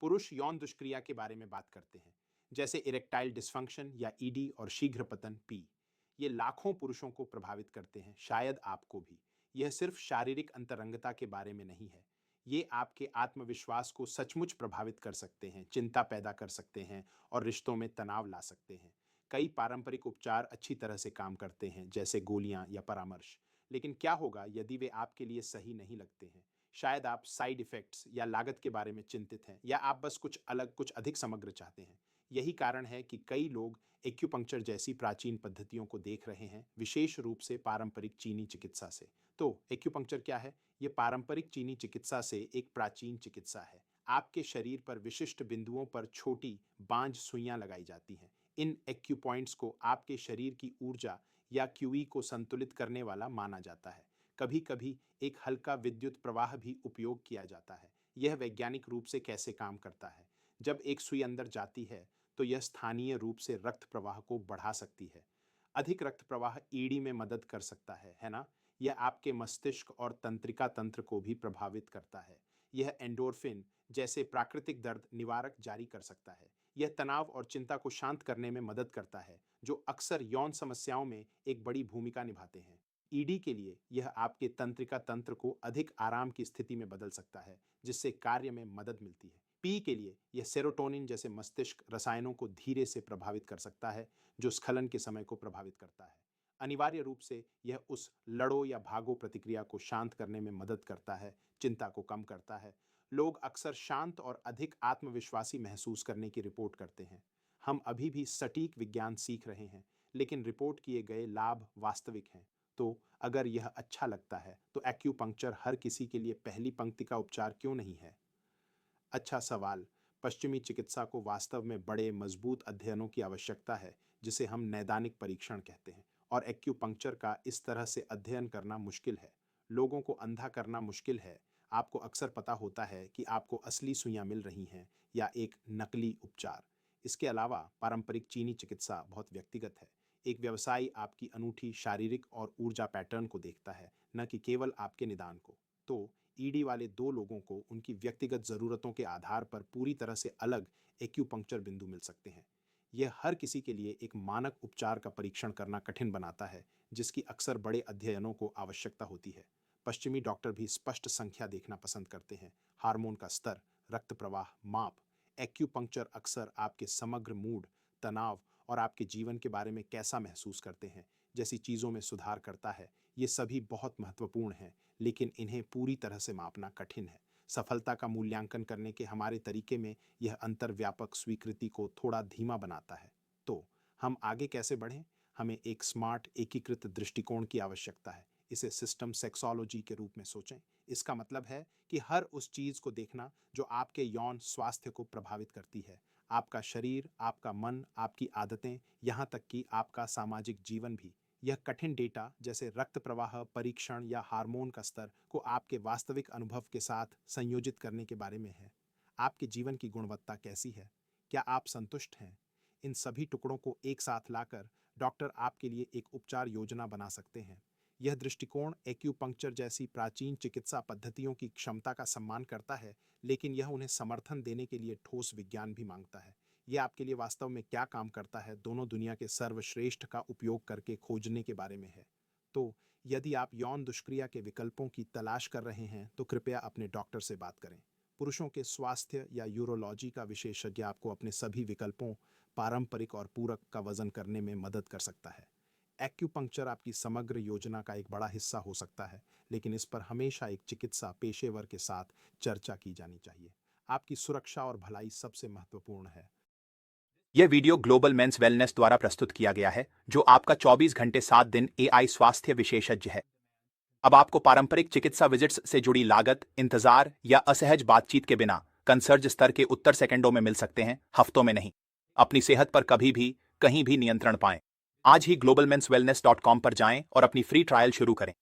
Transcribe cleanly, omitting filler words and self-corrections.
पुरुष यौन दुष्क्रिया के बारे में बात करते हैं, जैसे इरेक्टाइल डिस्फंक्शन या ईडी और शीघ्र पतन पी। ये लाखों पुरुषों को प्रभावित करते हैं, शायद आपको भी। यह सिर्फ शारीरिक अंतरंगता के बारे में नहीं है, ये आपके आत्मविश्वास को सचमुच प्रभावित कर सकते हैं, चिंता पैदा कर सकते हैं और रिश्तों में तनाव ला सकते हैं। कई पारंपरिक उपचार अच्छी तरह से काम करते हैं, जैसे गोलियां या परामर्श। लेकिन क्या होगा यदि वे आपके लिए सही नहीं लगते हैं? शायद आप साइड इफेक्ट्स या लागत के बारे में चिंतित हैं, या आप बस कुछ अलग, कुछ अधिक समग्र चाहते हैं। यही कारण है कि कई लोग एक्यूपंक्चर जैसी प्राचीन पद्धतियों को देख रहे हैं, विशेष रूप से पारंपरिक चीनी चिकित्सा से। तो एक्यूपंक्चर क्या है? ये पारंपरिक चीनी चिकित्सा से एक प्राचीन चिकित्सा है। आपके शरीर पर विशिष्ट बिंदुओं पर छोटी बांझ सुइयां लगाई जाती हैं। इन एक्यूपॉइंट्स को आपके शरीर की ऊर्जा या क्यूई को संतुलित करने वाला माना जाता है। कभी कभी एक हल्का विद्युत प्रवाह भी उपयोग किया जाता है। यह वैज्ञानिक रूप से कैसे काम करता है? जब एक सुई अंदर जाती है तो यह स्थानीय रूप से रक्त प्रवाह को बढ़ा सकती है। अधिक रक्त प्रवाह ईडी में मदद कर सकता है ना? यह आपके मस्तिष्क और तंत्रिका तंत्र को भी प्रभावित करता है। यह एंडोर्फिन जैसे प्राकृतिक दर्द निवारक जारी कर सकता है। यह तनाव और चिंता को शांत करने में मदद करता है, जो अक्सर यौन समस्याओं में एक बड़ी भूमिका निभाते हैं। ईडी के लिए यह आपके तंत्रिका तंत्र को अधिक आराम की स्थिति में बदल सकता है, जिससे कार्य में मदद मिलती है। पी के लिए यह सेरोटोनिन जैसे मस्तिष्क रसायनों को धीरे से प्रभावित कर सकता है, जो स्खलन के समय को प्रभावित करता है। अनिवार्य रूप से यह उस लड़ो या भागो प्रतिक्रिया को शांत करने में मदद करता है, चिंता को कम करता है। लोग अक्सर शांत और अधिक आत्मविश्वासी महसूस करने की रिपोर्ट करते हैं। हम अभी भी सटीक विज्ञान सीख रहे हैं, लेकिन रिपोर्ट किए गए लाभ वास्तविक हैं। तो अगर यह अच्छा लगता है, तो एक्यूपंक्चर हर किसी के लिए पहली पंक्ति का उपचार क्यों नहीं है? अच्छा सवाल। पश्चिमी चिकित्सा को वास्तव में बड़े मजबूत अध्ययनों की आवश्यकता है, जिसे हम नैदानिक परीक्षण कहते हैं, और एक्यूपंक्चर का इस तरह से अध्ययन करना मुश्किल है। लोगों को अंधा करना मुश्किल है। आपको अक्सर पता होता है कि आपको असली सुइयां मिल रही हैं या एक नकली उपचार। इसके अलावा पारंपरिक चीनी चिकित्सा बहुत व्यक्तिगत है। एक व्यवसायी आपकी अनूठी शारीरिक और ऊर्जा पैटर्न को देखता है, न कि केवल आपके निदान को। तो ईडी वाले दो लोगों को उनकी व्यक्तिगत ज़रूरतों के आधार पर पूरी तरह से अलग एक्यूपंक्चर बिंदु मिल सकते हैं। यह हर किसी के लिए एक मानक उपचार का परीक्षण करना कठिन बनाता है, जिसकी अक्सर बड़े अध्ययनों को आवश्यकता होती है। पश्चिमी डॉक्टर भी स्पष्ट संख्या देखना पसंद करते हैं, हार्मोन का स्तर, रक्त प्रवाह माप। एक्यूपंक्चर अक्सर आपके समग्र मूड, तनाव और आपके जीवन के बारे में कैसा महसूस करते हैं जैसी चीज़ों में सुधार करता है। ये सभी बहुत महत्वपूर्ण हैं, लेकिन इन्हें पूरी तरह से मापना कठिन है। सफलता का मूल्यांकन करने के हमारे तरीके में यह अंतर्व्यापक स्वीकृति को थोड़ा धीमा बनाता है। तो हम आगे कैसे बढ़ें? हमें एक स्मार्ट एकीकृत दृष्टिकोण की आवश्यकता है। इसे सिस्टम सेक्सोलॉजी के रूप में सोचें। इसका मतलब है कि हर उस चीज को देखना जो आपके यौन स्वास्थ्य को प्रभावित करती है। आपका शरीर, आपका मन, आपकी आदतें, यहाँ तक कि आपका सामाजिक जीवन भी। यह कठिन डेटा जैसे रक्त प्रवाह परीक्षण या हार्मोन का स्तर को आपके वास्तविक अनुभव के साथ संयोजित करने के बारे में है। आपके जीवन की गुणवत्ता कैसी है? क्या आप संतुष्ट हैं? इन सभी टुकड़ों को एक साथ लाकर डॉक्टर आपके लिए एक उपचार योजना बना सकते हैं। यह दृष्टिकोण एक्यूपंक्चर जैसी प्राचीन चिकित्सा पद्धतियों की क्षमता का सम्मान करता है, लेकिन यह उन्हें समर्थन देने के लिए ठोस विज्ञान भी मांगता है। यह आपके लिए वास्तव में क्या काम करता है, दोनों दुनिया के सर्वश्रेष्ठ का उपयोग करके खोजने के बारे में है। तो यदि आप यौन दुष्क्रिया के विकल्पों की तलाश कर रहे हैं, तो कृपया अपने डॉक्टर से बात करें। पुरुषों के स्वास्थ्य या यूरोलॉजी का विशेषज्ञ आपको अपने सभी विकल्पों, पारंपरिक और पूरक, का वजन करने में मदद कर सकता है। एक्यूपंक्चर आपकी समग्र योजना का एक बड़ा हिस्सा हो सकता है, लेकिन इस पर हमेशा एक चिकित्सा पेशेवर के साथ चर्चा की जानी चाहिए। आपकी सुरक्षा और भलाई सबसे महत्वपूर्ण है। यह वीडियो ग्लोबल मेंस वेलनेस द्वारा प्रस्तुत किया गया है, जो आपका 24 घंटे 7 दिन एआई स्वास्थ्य विशेषज्ञ है। अब आपको पारंपरिक चिकित्सा विजिट्स से जुड़ी लागत, इंतजार या असहज बातचीत के बिना कंसर्ज स्तर के उत्तर सेकंडों में मिल सकते हैं, हफ्तों में नहीं। अपनी सेहत पर कभी भी, कहीं भी नियंत्रण पाएं। आज ही globalmenswellness.com पर जाएं और अपनी फ्री ट्रायल शुरू करें।